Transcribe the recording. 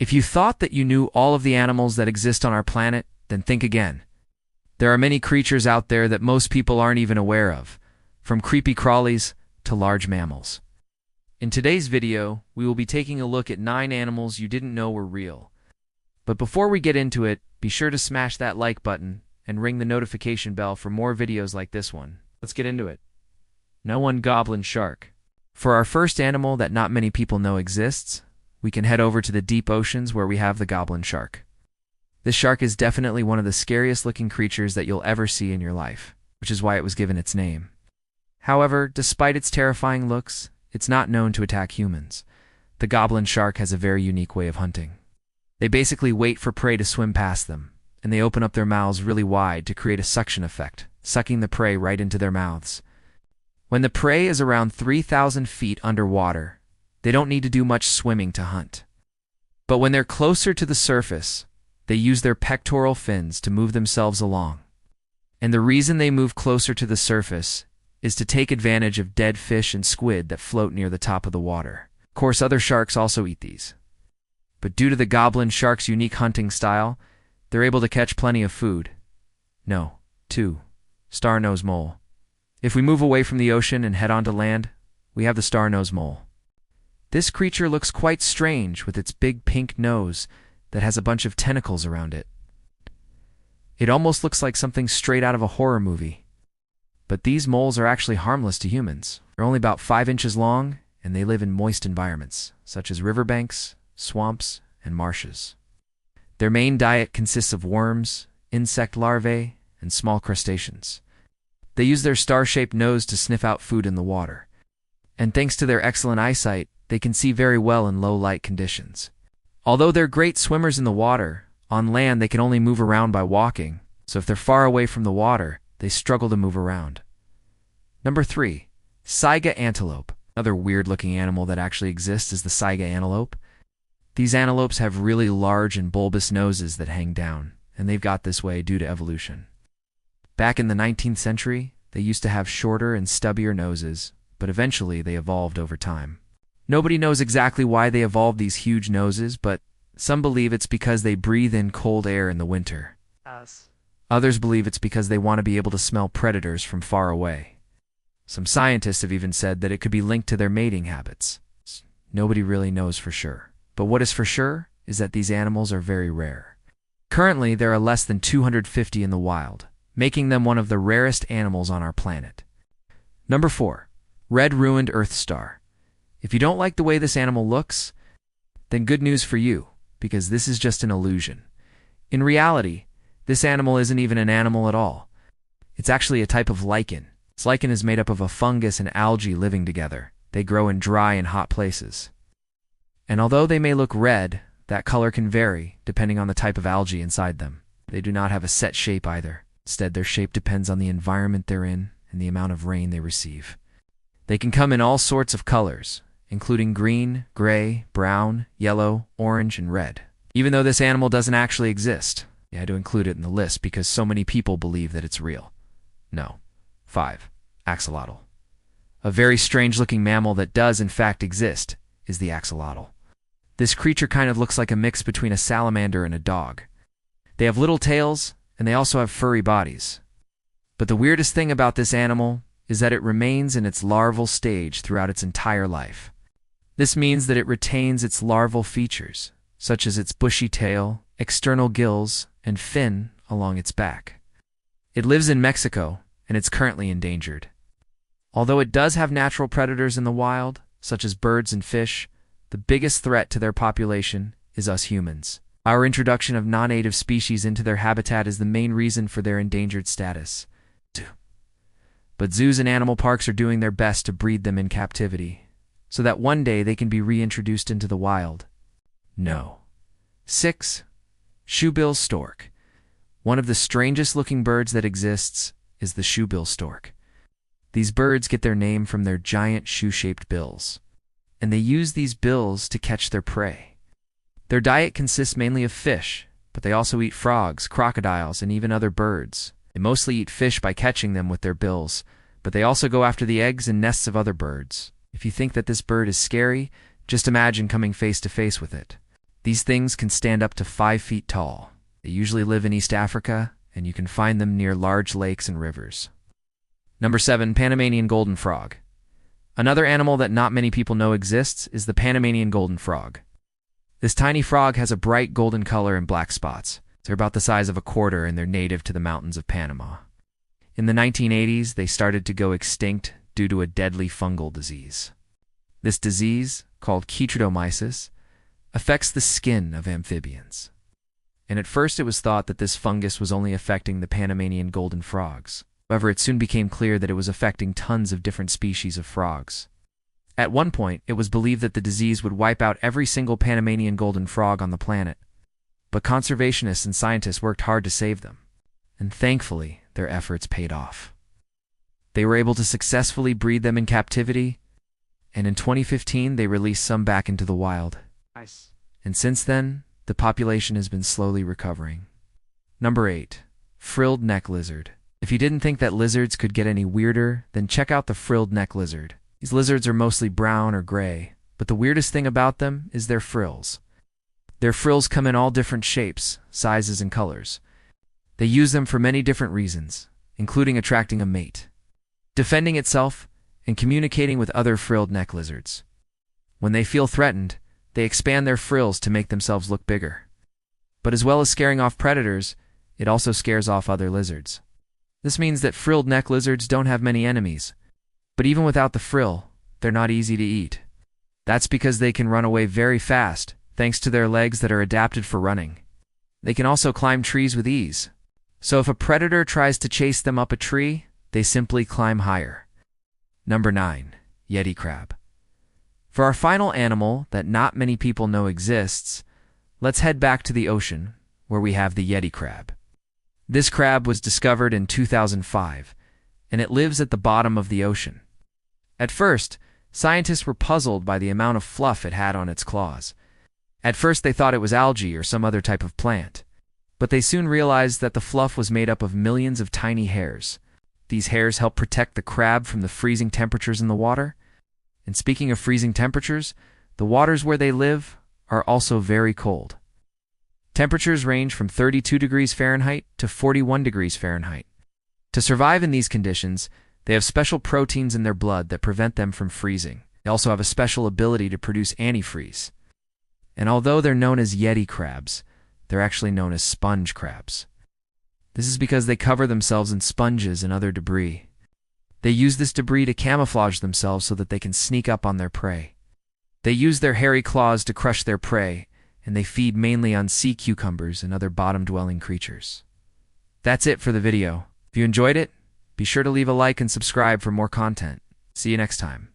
If you thought that you knew all of the animals that exist on our planet, then think again. There are many creatures out there that most people aren't even aware of, from creepy crawlies to large mammals. In today's video, we will be taking a look at 9 animals you didn't know were real. But before we get into it, be sure to smash that like button and ring the notification bell for more videos like this one. Let's get into it. Number 1, goblin shark. For our first animal that not many people know exists, we can head over to the deep oceans where we have the goblin shark. This shark is definitely one of the scariest looking creatures that you'll ever see in your life, which is why it was given its name. However, despite its terrifying looks, it's not known to attack humans. The goblin shark has a very unique way of hunting. They basically wait for prey to swim past them, and they open up their mouths really wide to create a suction effect, sucking the prey right into their mouths. When the prey is around 3,000 feet underwater, they don't need to do much swimming to hunt. But when they're closer to the surface, they use their pectoral fins to move themselves along. And the reason they move closer to the surface is to take advantage of dead fish and squid that float near the top of the water. Of course, other sharks also eat these. But due to the goblin shark's unique hunting style, they're able to catch plenty of food. 2. Star-nosed mole. If we move away from the ocean and head onto land, we have the star-nosed mole. This creature looks quite strange with its big pink nose that has a bunch of tentacles around it. It almost looks like something straight out of a horror movie. But these moles are actually harmless to humans. They're only about 5 inches long, and they live in moist environments, such as riverbanks, swamps, and marshes. Their main diet consists of worms, insect larvae, and small crustaceans. They use their star-shaped nose to sniff out food in the water. And thanks to their excellent eyesight, they can see very well in low-light conditions. Although they're great swimmers in the water, on land they can only move around by walking, so if they're far away from the water, they struggle to move around. Number 3. Saiga antelope. Another weird-looking animal that actually exists is the saiga antelope. These antelopes have really large and bulbous noses that hang down, and they've got this way due to evolution. Back in the 19th century, they used to have shorter and stubbier noses, but eventually they evolved over time. Nobody knows exactly why they evolved these huge noses, but some believe it's because they breathe in cold air in the winter. Others believe it's because they want to be able to smell predators from far away. Some scientists have even said that it could be linked to their mating habits. Nobody really knows for sure. But what is for sure is that these animals are very rare. Currently, there are less than 250 in the wild, making them one of the rarest animals on our planet. Number 4. Red ruined earth star. If you don't like the way this animal looks, then good news for you, because this is just an illusion. In reality, this animal isn't even an animal at all. It's actually a type of lichen. This lichen is made up of a fungus and algae living together. They grow in dry and hot places. And although they may look red, that color can vary depending on the type of algae inside them. They do not have a set shape either. Instead, their shape depends on the environment they're in and the amount of rain they receive. They can come in all sorts of colors, including green, gray, brown, yellow, orange, and red. Even though this animal doesn't actually exist, I had to include it in the list because so many people believe that it's real. 5. Axolotl. A very strange-looking mammal that does in fact exist is the axolotl. This creature kind of looks like a mix between a salamander and a dog. They have little tails, and they also have furry bodies. But the weirdest thing about this animal is that it remains in its larval stage throughout its entire life. This means that it retains its larval features, such as its bushy tail, external gills, and fin along its back. It lives in Mexico, and it's currently endangered. Although it does have natural predators in the wild, such as birds and fish, the biggest threat to their population is us humans. Our introduction of non-native species into their habitat is the main reason for their endangered status. But zoos and animal parks are doing their best to breed them in captivity, so that one day they can be reintroduced into the wild. 6. Shoebill stork. One of the strangest looking birds that exists is the shoebill stork. These birds get their name from their giant shoe-shaped bills, and they use these bills to catch their prey. Their diet consists mainly of fish, but they also eat frogs, crocodiles, and even other birds. They mostly eat fish by catching them with their bills, but they also go after the eggs and nests of other birds. If you think that this bird is scary, just imagine coming face to face with it. These things can stand up to 5 feet tall. They usually live in East Africa, and you can find them near large lakes and rivers. Number 7. Panamanian golden frog. Another animal that not many people know exists is the Panamanian golden frog. This tiny frog has a bright golden color and black spots. They're about the size of a quarter, and they're native to the mountains of Panama. In the 1980s, they started to go extinct due to a deadly fungal disease. This disease, called chytridomyces, affects the skin of amphibians. And at first it was thought that this fungus was only affecting the Panamanian golden frogs. However, it soon became clear that it was affecting tons of different species of frogs. At one point, it was believed that the disease would wipe out every single Panamanian golden frog on the planet. But conservationists and scientists worked hard to save them. And thankfully, their efforts paid off. They were able to successfully breed them in captivity, and in 2015 they released some back into the wild. Nice. And since then, the population has been slowly recovering. Number 8. Frilled neck lizard. If you didn't think that lizards could get any weirder, then check out the frilled neck lizard. These lizards are mostly brown or gray, but the weirdest thing about them is their frills. Their frills come in all different shapes, sizes, and colors. They use them for many different reasons, including attracting a mate, defending itself, and communicating with other frilled neck lizards. When they feel threatened, they expand their frills to make themselves look bigger. But as well as scaring off predators, it also scares off other lizards. This means that frilled neck lizards don't have many enemies. But even without the frill, they're not easy to eat. That's because they can run away very fast, thanks to their legs that are adapted for running. They can also climb trees with ease. So if a predator tries to chase them up a tree, they simply climb higher. Number 9. Yeti crab. For our final animal that not many people know exists, let's head back to the ocean, where we have the Yeti crab. This crab was discovered in 2005, and it lives at the bottom of the ocean. At first, scientists were puzzled by the amount of fluff it had on its claws. At first they thought it was algae or some other type of plant, but they soon realized that the fluff was made up of millions of tiny hairs. These hairs help protect the crab from the freezing temperatures in the water. And speaking of freezing temperatures, the waters where they live are also very cold. Temperatures range from 32 degrees Fahrenheit to 41 degrees Fahrenheit. To survive in these conditions, they have special proteins in their blood that prevent them from freezing. They also have a special ability to produce antifreeze. And although they're known as Yeti crabs, they're actually known as sponge crabs. This is because they cover themselves in sponges and other debris. They use this debris to camouflage themselves so that they can sneak up on their prey. They use their hairy claws to crush their prey, and they feed mainly on sea cucumbers and other bottom-dwelling creatures. That's it for the video. If you enjoyed it, be sure to leave a like and subscribe for more content. See you next time.